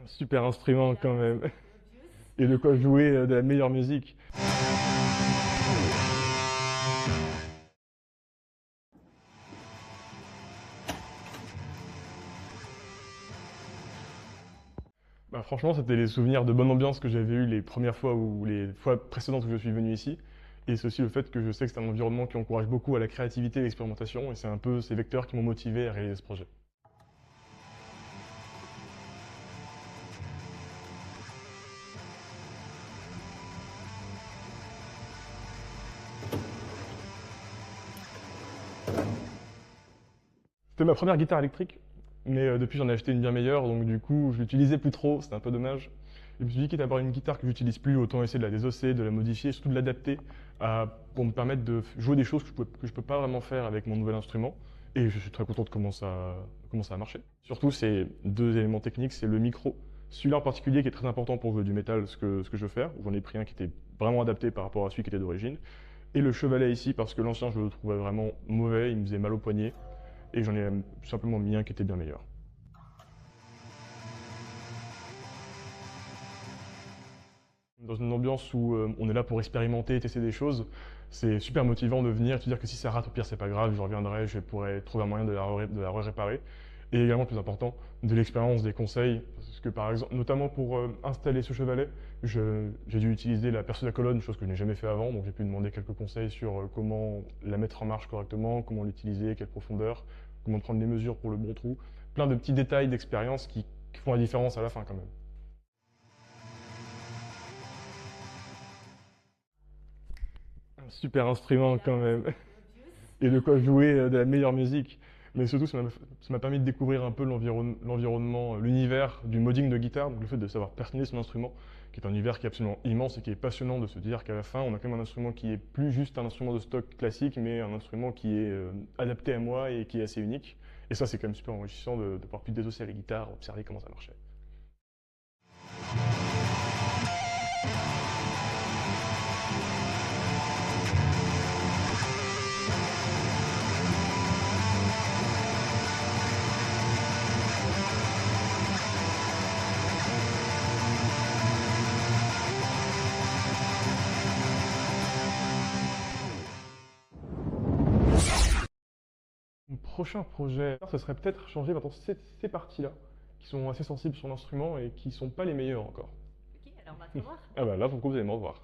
Super instrument quand même. Et de quoi jouer de la meilleure musique. Bah, franchement, c'était les souvenirs de bonne ambiance que j'avais eu les premières fois ou les fois précédentes où je suis venu ici. Et c'est aussi le fait que je sais que c'est un environnement qui encourage beaucoup à la créativité et l'expérimentation. Et c'est un peu ces vecteurs qui m'ont motivé à réaliser ce projet. C'était ma première guitare électrique, mais depuis j'en ai acheté une bien meilleure, donc du coup je l'utilisais plus trop, c'était un peu dommage. Et je me suis dit quitte à avoir une guitare que j'utilise plus, autant essayer de la désosser, de la modifier, et surtout de l'adapter pour me permettre de jouer des choses que je peux pas vraiment faire avec mon nouvel instrument. Et je suis très content de comment ça a marché. Surtout, c'est deux éléments techniques, c'est le micro. Celui-là en particulier qui est très important pour jouer du métal, ce que je veux faire. J'en ai pris un qui était vraiment adapté par rapport à celui qui était d'origine. Et le chevalet ici, parce que l'ancien je le trouvais vraiment mauvais, il me faisait mal au poignet. Et j'en ai tout simplement mis un qui était bien meilleur. Dans une ambiance où on est là pour expérimenter, tester des choses, c'est super motivant de venir et de se dire que si ça rate, au pire, c'est pas grave, je reviendrai, je pourrai trouver un moyen de la réparer. Et également, le plus important, de l'expérience, des conseils. Parce que par exemple, notamment pour installer ce chevalet, j'ai dû utiliser la perceuse à colonne, chose que je n'ai jamais fait avant, donc j'ai pu demander quelques conseils sur comment la mettre en marche correctement, comment l'utiliser, quelle profondeur, comment prendre les mesures pour le bon trou. Plein de petits détails d'expérience qui font la différence à la fin quand même. Un super instrument quand même. Et de quoi jouer de la meilleure musique. Mais surtout, ça m'a permis de découvrir un peu l'environnement, l'univers du modding de guitare, donc le fait de savoir personnaliser son instrument, qui est un univers qui est absolument immense et qui est passionnant de se dire qu'à la fin, on a quand même un instrument qui est plus juste un instrument de stock classique, mais un instrument qui est adapté à moi et qui est assez unique. Et ça, c'est quand même super enrichissant de pouvoir plus désosser la guitare, observer comment ça marchait. Mon prochain projet, ce serait peut-être changer maintenant ces parties-là, qui sont assez sensibles sur l'instrument et qui sont pas les meilleures encore. Ok, alors on va savoir. Ah bah là, pour le coup, vous allez me revoir.